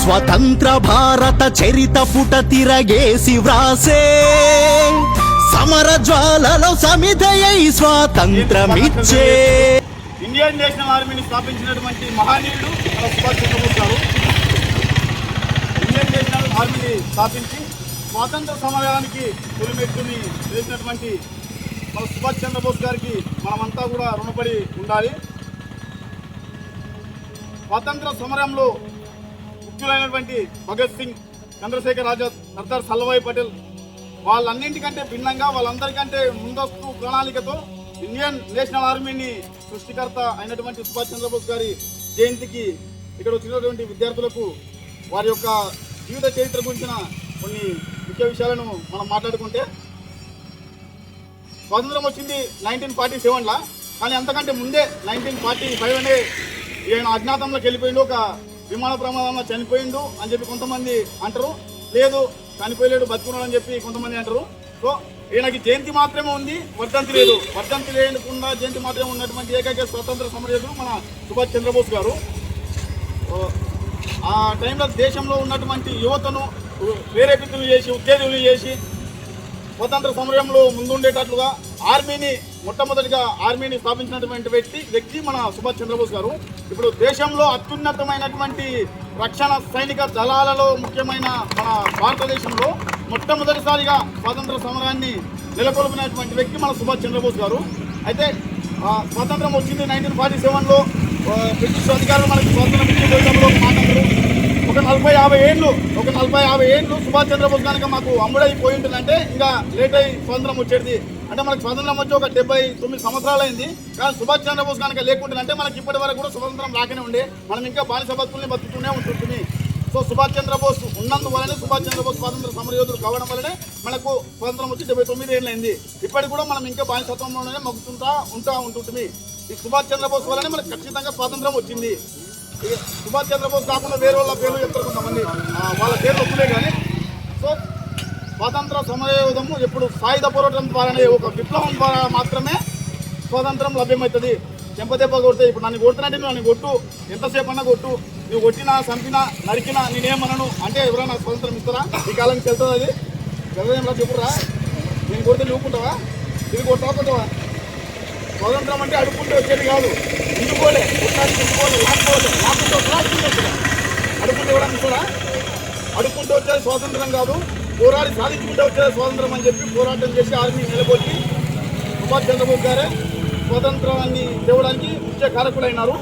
స్వతంత్ర భారత చరిత పుట తిరగేసి వ్రాసే సమర జ్వాలలో సమిధయై స్వాతంత్రమిచ్చే ఇండియన్ నేషనల్ ఆర్మీని స్థాపించినటువంటి మహనీయుడు మన సుభాష్ చంద్రబోస్ గారు. ఇండియన్ నేషనల్ ఆర్మీని స్థాపించి స్వాతంత్ర సమరానికి తొలిమెట్టుని వేసినటువంటి మన సుభాష్ చంద్రబోస్ గారికి మనమంతా కూడా రుణపడి ఉండాలి. స్వాతంత్ర సమరంలో ముఖ్యులైనటువంటి భగత్ సింగ్, చంద్రశేఖర్ ఆజాద్, సర్దార్ సల్లభాయ్ పటేల్ వాళ్ళన్నింటికంటే భిన్నంగా వాళ్ళందరికంటే ముందస్తు ప్రణాళికతో ఇండియన్ నేషనల్ ఆర్మీని సృష్టికర్త అయినటువంటి సుభాష్ చంద్రబోస్ గారి జయంతికి ఇక్కడ వచ్చినటువంటి విద్యార్థులకు వారి యొక్క జీవిత చరిత్ర గురించిన కొన్ని ముఖ్య విషయాలను మనం మాట్లాడుకుంటే, స్వాతంత్రం వచ్చింది 1947లా, కానీ అంతకంటే ముందే 1945 అనే ఈయన అజ్ఞాతంలోకి వెళ్ళిపోయిండు, ఒక విమాన ప్రమాదంలో చనిపోయిండు అని చెప్పి కొంతమంది అంటారు. లేదు చనిపోయలేడు బతుకున్నాడు అని చెప్పి కొంతమంది అంటారు. సో ఈయనకి జయంతి మాత్రమే ఉంది, వర్ధంతి లేదు. వర్ధంతి లేకుండా జయంతి మాత్రమే ఉన్నటువంటి ఏకైక స్వతంత్ర సమరయోధుడు మన సుభాష్ చంద్రబోస్ గారు. ఆ టైంలో దేశంలో ఉన్నటువంటి యువతను ప్రేరేపితులు చేసి, ఉత్తేజులు చేసి స్వతంత్ర సమరంలో ముందుండేటట్లుగా మొట్టమొదటిగా ఆర్మీని స్థాపించినటువంటి వ్యక్తి మన సుభాష్ చంద్రబోస్ గారు. ఇప్పుడు దేశంలో అత్యున్నతమైనటువంటి రక్షణ సైనిక దళాలలో ముఖ్యమైన మన భారతదేశంలో మొట్టమొదటిసారిగా స్వాతంత్ర సమరాన్ని నెలకొల్పినటువంటి వ్యక్తి మన సుభాష్ చంద్రబోస్ గారు. అయితే స్వాతంత్రం వచ్చింది 1947లో. బ్రిటిష్ అధికారులు మనకి స్వాతంత్రం ఇచ్చేటప్పుడు మాట్లాడారు, ఒక 40-50 ఏళ్ళు సుభాష్ చంద్రబోస్ కనుక మాకు అమ్ముడైపోయి ఉంటుందంటే ఇంకా లేట్ అయ్యి స్వాతంత్రం వచ్చేది. అంటే మనకు స్వాతంత్రం వచ్చి ఒక 79 సంవత్సరాలు అయింది. కానీ సుభాష్ చంద్రబోస్ కనుక లేకుంటుందంటే మనకి ఇప్పటి వరకు కూడా స్వతంత్రం రాకనే ఉండే, మనం ఇంకా బానిస బతుకుల్ని బతుకుతూనే ఉంటుంది. సో సుభాష్ చంద్రబోస్ ఉన్నందువల్లనే, సుభాష్ చంద్రబోస్ స్వాతంత్ర సమరయోధులు కావడం వల్లనే మనకు స్వాతంత్రం వచ్చి 79 ఏళ్ళు అయింది. ఇప్పటికి కూడా మనం ఇంకా బానిసత్వంలోనే ఉంటుంది. ఈ సుభాష్ చంద్రబోస్ వల్లనే మనకు ఖచ్చితంగా స్వాతంత్రం వచ్చింది. సుభాష్ చంద్రబోస్ కాకుండా వేరే వాళ్ళ పేర్లు చెప్తారు కొంతమంది, వాళ్ళ పేర్లు వస్తున్నాయి. కానీ సో స్వాతంత్ర సమరయోధము ఎప్పుడు సాయుధ పోరాటం ద్వారానే, ఒక విప్లవం ద్వారా మాత్రమే స్వాతంత్రం లభ్యమవుతుంది. చెంపదెబ్బ కొడితే, ఇప్పుడు నన్ను కొడుతున్నట్టు నన్ను కొట్టు, ఎంతసేపు అన్నా కొట్టు, నువ్వు కొట్టినా చంపినా నరికినా నేనేమనను అంటే ఎవరైనా స్వాతంత్రం ఇస్తారా? ఈ కాలానికి వెళ్తుంది అది గదేంలా చెప్పురా. నేను కొడితే నువ్వుకుంటావా? ఇది కొట్టాకుంటావా? స్వాతంత్రం అంటే అడుక్కుంటే వచ్చేది కాదు, ఇందుకోలే కొట్టాలి, ఇందుకోలే లాక్కోలే, అడుక్కుంటే ఎవరైనా ఇస్తారా? అడుక్కుంటే వచ్చేది స్వాతంత్రం కాదు, పోరాడి సాధించుకుంటే వచ్చేది స్వాతంత్రం అని చెప్పి పోరాటం చేసి ఆర్మీ నిలబొట్టి సుభాష్ చంద్రబోస్ గారే స్వాతంత్రాన్ని తేవడానికి ముఖ్య కారకులైనారు.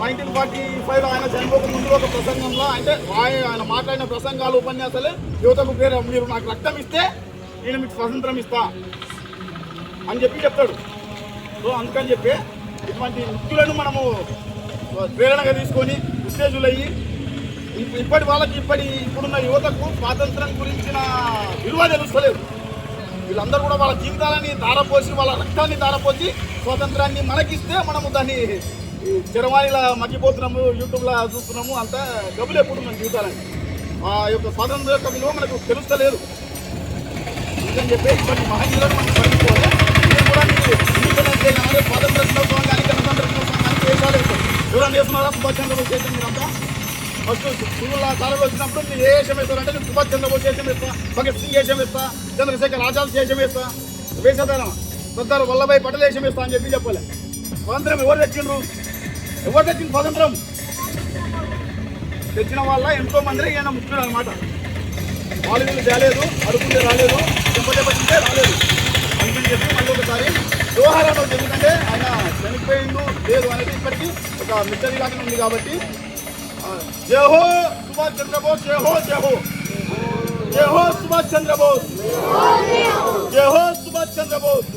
1945 ఆయన చనిపోక ముందు ఒక ప్రసంగంలో, అంటే ఆయన మాట్లాడిన ప్రసంగాలు, ఉపన్యాసాలే యువతకు పేరు, మీరు నాకు రక్తం ఇస్తే నేను మీకు స్వాతంత్రం ఇస్తా అని చెప్పి చెప్తాడు. సో అందుకని చెప్పి ఇటువంటి వ్యక్తులను మనము ప్రేరణగా తీసుకొని ఉత్తేజులయ్యి ఇప్పుడున్న యువతకు స్వాతంత్రం గురించిన విలువ తెలుస్తలేదు. వీళ్ళందరూ కూడా వాళ్ళ జీవితాలని ధారపోసి, వాళ్ళ రక్తాన్ని ధారపోసి స్వాతంత్రాన్ని మనకిస్తే మనము దాన్ని చరవాణిలా మగ్గిపోతున్నాము, యూట్యూబ్లో చూస్తున్నాము, అంతా గబులేపుడు మన జీవితాలని. ఆ యొక్క స్వాతంత్ర యొక్క విలువ మనకు తెలుస్తలేదు. ఎందుకని చెప్పి ఇప్పటి మహనీయులను మనం పడుకోవాలి. ఇది కూడా ఇండిపెండెన్స్ డే కానీ, స్వాతంత్ర దినోత్సవం కానీ, గణతంత్ర దినోత్సవం కానీ దేశాలు ఎవరైనా చేస్తున్నారా? సుభాష్ చంద్రబోస్ చేసాం. మీరంతా ఫస్ట్ స్కూల్లో కాలంలో వచ్చినప్పుడు మీరు ఏ వేషం వేస్తారంటే, నేను సుభాష్ చంద్రబోస్ వేషం వేస్తా, భగత్ సింగ్ వేషం వేస్తా, చంద్రశేఖర్ ఆజాద్ వేషం వేస్తా, వేసేదానం సర్దార్ వల్లభాయ్ పటేల్ వేషం వేస్తా అని చెప్పి చెప్పాలి. స్వాతంత్రం ఎవరు తెచ్చిండ్రు స్వాతంత్రం? తెచ్చిన వాళ్ళ ఎంతో మంది ఈయన ముఖ్యుడు అనమాట. వాళ్ళు వీళ్ళు తేలేదు, అడుగుంటే రాలేదు, చెంపదెబ్బతింటే రాలేదు అని చెప్పి మళ్ళీ ఒకసారి వ్యవహారంలో, ఎందుకంటే ఆయన చనిపోయిండు లేదు అనేది ఇప్పటికీ ఒక మిస్టరీ లాగానే ఉంది. కాబట్టి జై హో సుభాష్ చంద్రబోస్, జై హో జై హో, జై హో సుభాష్ చంద్రబోస్, జై హో సుభాష్ చంద్రబోస్.